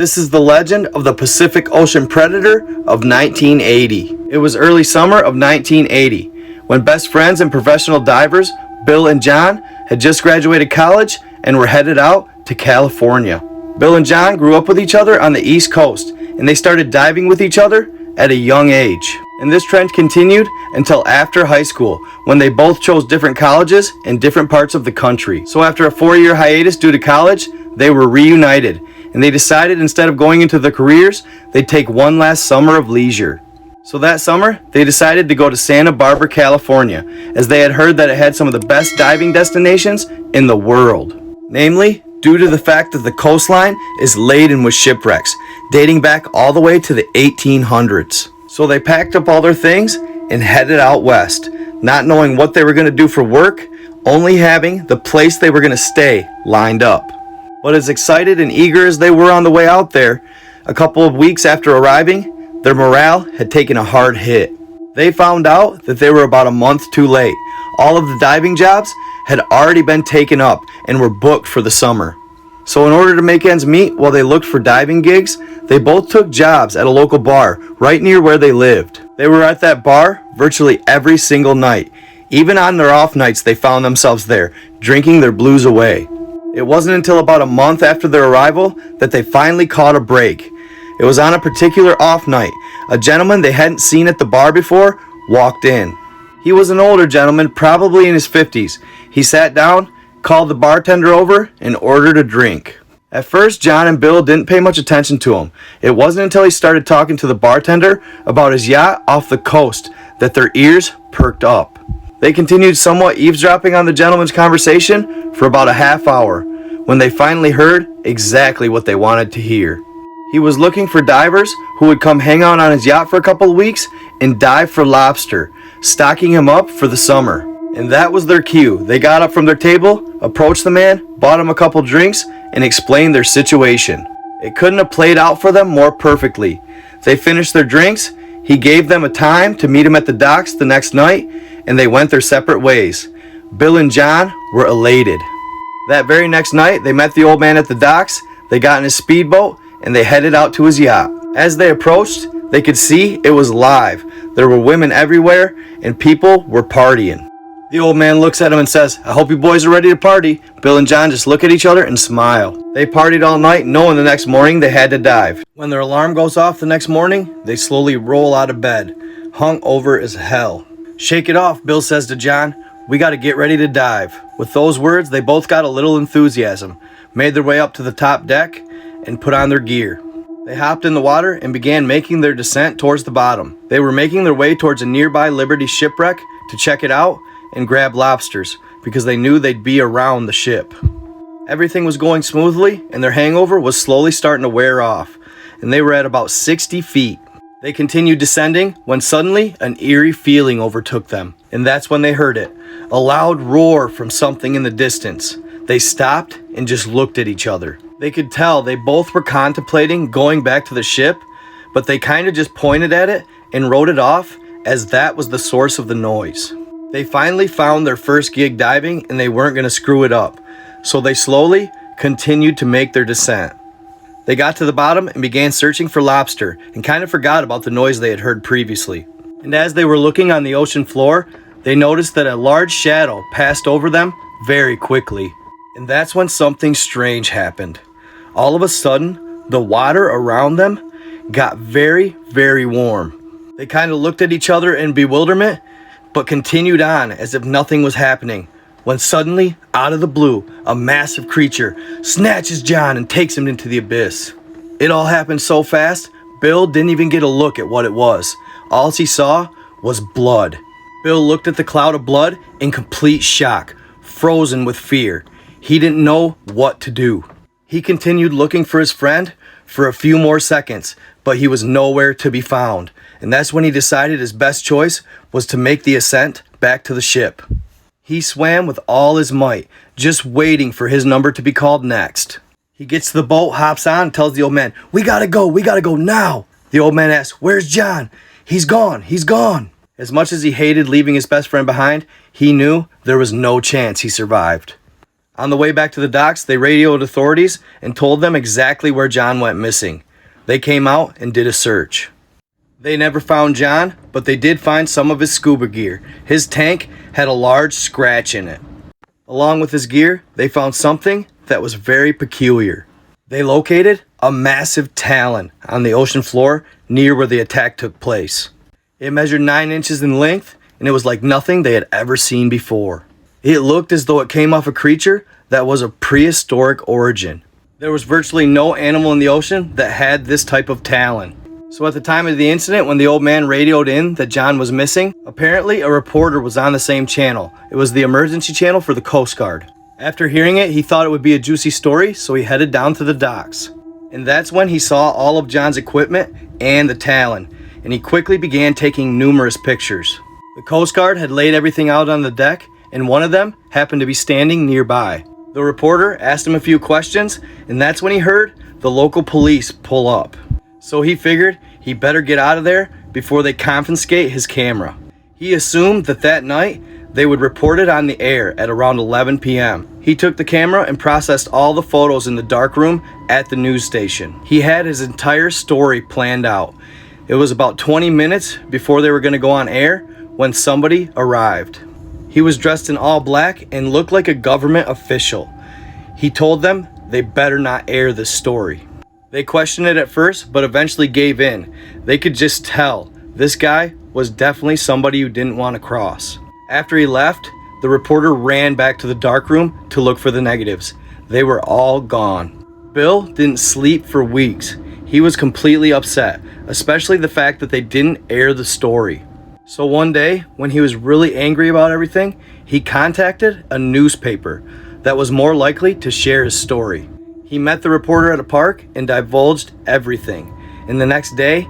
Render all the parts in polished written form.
This is the legend of the Pacific Ocean Predator of 1980. It was early summer of 1980 when best friends and professional divers Bill and John had just graduated college and were headed out to California. Bill and John grew up with each other on the East Coast, and they started diving with each other at a young age. And this trend continued until after high school, when they both chose different colleges in different parts of the country. So after a 4-year hiatus due to college, they were reunited, and they decided instead of going into their careers, they'd take one last summer of leisure. So that summer, they decided to go to Santa Barbara, California, as they had heard that it had some of the best diving destinations in the world. Namely, due to the fact that the coastline is laden with shipwrecks, dating back all the way to the 1800s. So they packed up all their things and headed out west, not knowing what they were going to do for work, only having the place they were going to stay lined up. But as excited and eager as they were on the way out there, a couple of weeks after arriving, their morale had taken a hard hit. They found out that they were about a month too late. All of the diving jobs had already been taken up and were booked for the summer. So in order to make ends meet while they looked for diving gigs, they both took jobs at a local bar right near where they lived. They were at that bar virtually every single night. Even on their off nights, they found themselves there, drinking their blues away. It wasn't until about a month after their arrival that they finally caught a break. It was on a particular off night. A gentleman they hadn't seen at the bar before walked in. He was an older gentleman, probably in his 50s. He sat down, called the bartender over, and ordered a drink. At first, John and Bill didn't pay much attention to him. It wasn't until he started talking to the bartender about his yacht off the coast that their ears perked up. They continued somewhat eavesdropping on the gentleman's conversation for about a half hour, when they finally heard exactly what they wanted to hear. He was looking for divers who would come hang out on his yacht for a couple of weeks and dive for lobster, stocking him up for the summer. And that was their cue. They got up from their table, approached the man, bought him a couple drinks, and explained their situation. It couldn't have played out for them more perfectly. They finished their drinks, he gave them a time to meet him at the docks the next night, and they went their separate ways. Bill and John were elated. That very next night, they met the old man at the docks, they got in his speedboat, and they headed out to his yacht. As they approached, they could see it was live. There were women everywhere, and people were partying. The old man looks at him and says, "I hope you boys are ready to party." Bill and John just look at each other and smile. They partied all night, knowing the next morning they had to dive. When their alarm goes off the next morning, they slowly roll out of bed, hung over as hell. "Shake it off," Bill says to John. "We got to get ready to dive." With those words, they both got a little enthusiasm, made their way up to the top deck, and put on their gear. They hopped in the water and began making their descent towards the bottom. They were making their way towards a nearby Liberty shipwreck to check it out and grab lobsters, because they knew they'd be around the ship. Everything was going smoothly, and their hangover was slowly starting to wear off, and they were at about 60 feet. They continued descending when suddenly an eerie feeling overtook them, and that's when they heard it, a loud roar from something in the distance. They stopped and just looked at each other. They could tell they both were contemplating going back to the ship, but they kind of just pointed at it and wrote it off as that was the source of the noise. They finally found their first gig diving, and they weren't going to screw it up, so they slowly continued to make their descent. They got to the bottom and began searching for lobster, and kind of forgot about the noise they had heard previously. And as they were looking on the ocean floor, they noticed that a large shadow passed over them very quickly. And that's when something strange happened. All of a sudden, the water around them got very, very warm. They kind of looked at each other in bewilderment, but continued on as if nothing was happening, when suddenly, out of the blue, a massive creature snatches John and takes him into the abyss. It all happened so fast, Bill didn't even get a look at what it was. All he saw was blood. Bill looked at the cloud of blood in complete shock, frozen with fear. He didn't know what to do. He continued looking for his friend for a few more seconds, but he was nowhere to be found. And that's when he decided his best choice was to make the ascent back to the ship. He swam with all his might, just waiting for his number to be called next. He gets to the boat, hops on, and tells the old man, we gotta go now." The old man asks, "Where's John?" He's gone. As much as he hated leaving his best friend behind, he knew there was no chance he survived. On the way back to the docks, they radioed authorities and told them exactly where John went missing. They came out and did a search. They never found John, but they did find some of his scuba gear. His tank had a large scratch in it. Along with his gear, they found something that was very peculiar. They located a massive talon on the ocean floor near where the attack took place. It measured 9 inches in length, and it was like nothing they had ever seen before. It looked as though it came off a creature that was of prehistoric origin. There was virtually no animal in the ocean that had this type of talon. So at the time of the incident, when the old man radioed in that John was missing, apparently a reporter was on the same channel. It was the emergency channel for the Coast Guard. After hearing it, he thought it would be a juicy story, so he headed down to the docks. And that's when he saw all of John's equipment and the talon, and he quickly began taking numerous pictures. The Coast Guard had laid everything out on the deck, and one of them happened to be standing nearby. The reporter asked him a few questions, and that's when he heard the local police pull up. So he figured he better get out of there before they confiscate his camera. He assumed that night they would report it on the air at around 11 p.m. He took the camera and processed all the photos in the dark room at the news station. He had his entire story planned out. It was about 20 minutes before they were going to go on air when somebody arrived. He was dressed in all black and looked like a government official. He told them they better not air this story. They questioned it at first, but eventually gave in. They could just tell this guy was definitely somebody who didn't want to cross. After he left, the reporter ran back to the dark room to look for the negatives. They were all gone. Bill didn't sleep for weeks. He was completely upset, especially the fact that they didn't air the story. So one day, when he was really angry about everything, he contacted a newspaper that was more likely to share his story. He met the reporter at a park and divulged everything. And the next day,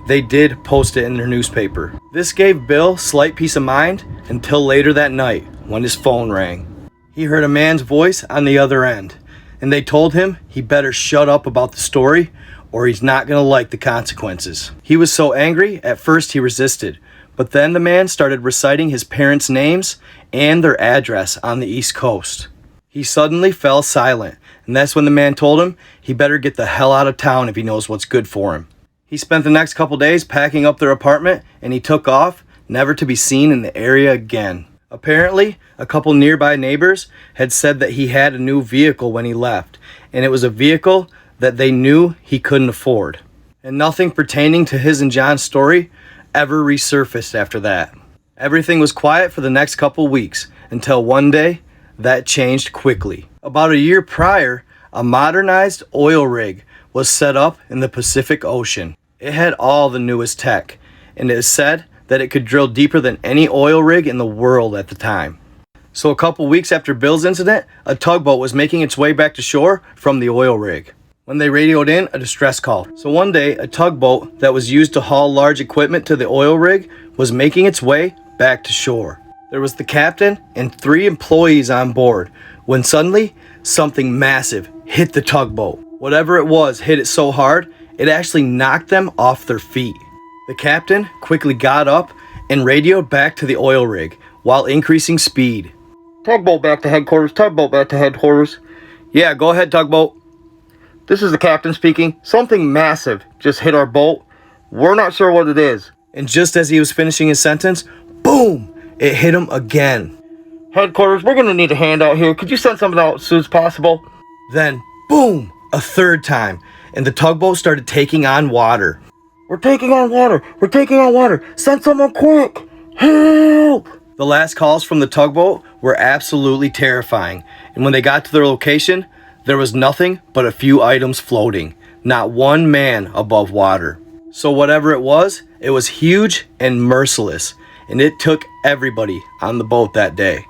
they did post it in their newspaper. This gave Bill slight peace of mind until later that night when his phone rang. He heard a man's voice on the other end, and they told him he better shut up about the story or he's not going to like the consequences. He was so angry, at first he resisted. But then the man started reciting his parents' names and their address on the East Coast. He suddenly fell silent, and that's when the man told him he better get the hell out of town if he knows what's good for him. He spent the next couple days packing up their apartment, and he took off, never to be seen in the area again. Apparently, a couple nearby neighbors had said that he had a new vehicle when he left, and it was a vehicle that they knew he couldn't afford. And nothing pertaining to his and John's story ever resurfaced after that. Everything was quiet for the next couple weeks until one day that changed quickly. About a year prior, a modernized oil rig was set up in the Pacific Ocean. It had all the newest tech, and it is said that it could drill deeper than any oil rig in the world at the time. So a couple weeks after Bill's incident, a tugboat was making its way back to shore from the oil rig when they radioed in a distress call. So one day, a tugboat that was used to haul large equipment to the oil rig was making its way back to shore. There was the captain and 3 employees on board when suddenly something massive hit the tugboat. Whatever it was hit it so hard, it actually knocked them off their feet. The captain quickly got up and radioed back to the oil rig while increasing speed. Tugboat back to headquarters, tugboat back to headquarters. Yeah, go ahead, tugboat. This is the captain speaking. Something massive just hit our boat. We're not sure what it is. And just as he was finishing his sentence, boom, it hit him again. Headquarters, we're going to need a hand out here. Could you send something out as soon as possible? Then, boom, a third time, and the tugboat started taking on water. We're taking on water. We're taking on water. Send someone quick. Help! The last calls from the tugboat were absolutely terrifying, and when they got to their location, there was nothing but a few items floating, not one man above water. So whatever it was huge and merciless, and it took everybody on the boat that day.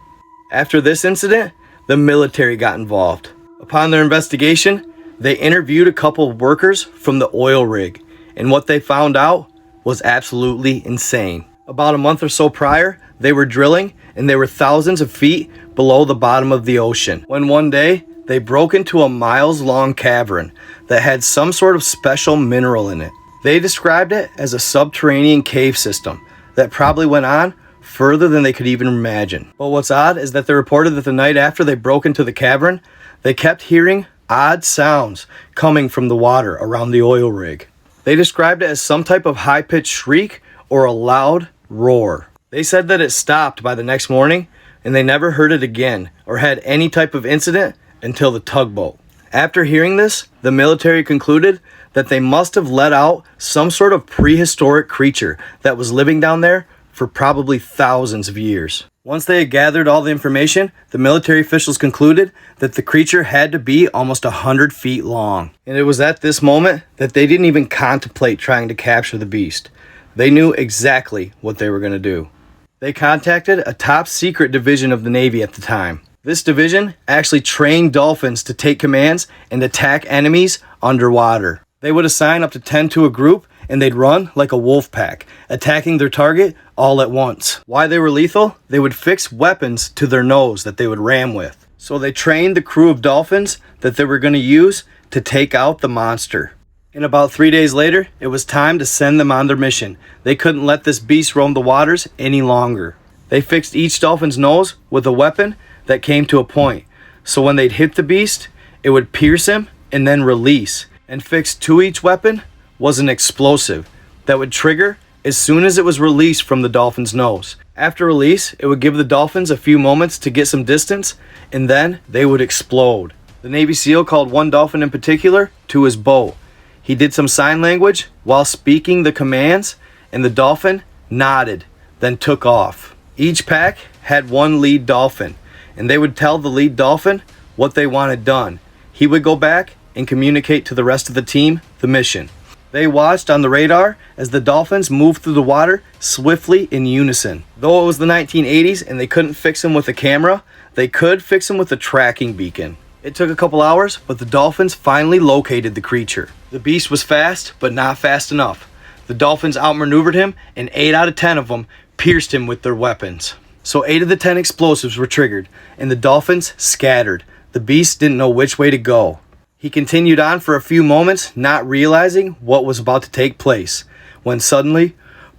After this incident, the military got involved. Upon their investigation, they interviewed a couple of workers from the oil rig, and what they found out was absolutely insane. About a month or so prior, they were drilling, and they were thousands of feet below the bottom of the ocean, when one day, they broke into a miles-long cavern that had some sort of special mineral in it. They described it as a subterranean cave system that probably went on further than they could even imagine. But what's odd is that they reported that the night after they broke into the cavern, they kept hearing odd sounds coming from the water around the oil rig. They described it as some type of high-pitched shriek or a loud roar. They said that it stopped by the next morning and they never heard it again or had any type of incident until the tugboat. After hearing this, the military concluded that they must have let out some sort of prehistoric creature that was living down there for probably thousands of years. Once they had gathered all the information, the military officials concluded that the creature had to be almost 100 feet long. And it was at this moment that they didn't even contemplate trying to capture the beast. They knew exactly what they were going to do. They contacted a top secret division of the Navy at the time. This division actually trained dolphins to take commands and attack enemies underwater. They would assign up to 10 to a group and they'd run like a wolf pack, attacking their target all at once. Why they were lethal? They would fix weapons to their nose that they would ram with. So they trained the crew of dolphins that they were going to use to take out the monster. And about 3 days later, it was time to send them on their mission. They couldn't let this beast roam the waters any longer. They fixed each dolphin's nose with a weapon that came to a point. So when they'd hit the beast, it would pierce him and then release. And fixed to each weapon was an explosive that would trigger as soon as it was released from the dolphin's nose. After release, it would give the dolphins a few moments to get some distance, and then they would explode. The Navy SEAL called one dolphin in particular to his boat. He did some sign language while speaking the commands, and the dolphin nodded, then took off. Each pack had one lead dolphin, and they would tell the lead dolphin what they wanted done. He would go back and communicate to the rest of the team the mission. They watched on the radar as the dolphins moved through the water swiftly in unison. Though it was the 1980s and they couldn't fix him with a camera, they could fix him with a tracking beacon. It took a couple hours, but the dolphins finally located the creature. The beast was fast, but not fast enough. The dolphins outmaneuvered him, and 8 out of 10 of them pierced him with their weapons. So 8 of the 10 explosives were triggered, and the dolphins scattered. The beast didn't know which way to go. He continued on for a few moments, not realizing what was about to take place, when suddenly,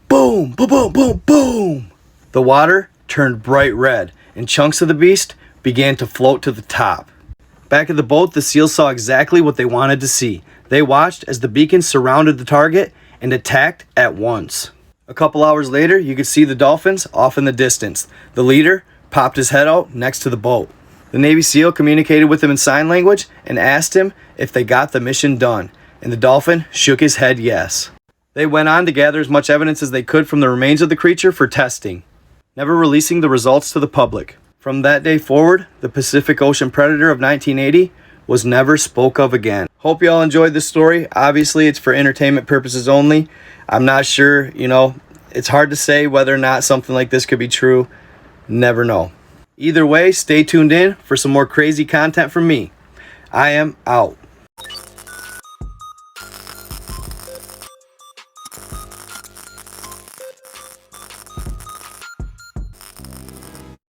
boom, boom, boom, boom, boom! The water turned bright red, and chunks of the beast began to float to the top. Back at the boat, the SEALs saw exactly what they wanted to see. They watched as the beacon surrounded the target and attacked at once. A couple hours later, you could see the dolphins off in the distance. The leader popped his head out next to the boat. The Navy SEAL communicated with him in sign language and asked him if they got the mission done, and the dolphin shook his head yes. They went on to gather as much evidence as they could from the remains of the creature for testing, never releasing the results to the public. From that day forward, the Pacific Ocean Predator of 1980 was never spoke of again. Hope you all enjoyed this story. Obviously, it's for entertainment purposes only. I'm not sure, it's hard to say whether or not something like this could be true. Never know. Either way, stay tuned in for some more crazy content from me. I am out.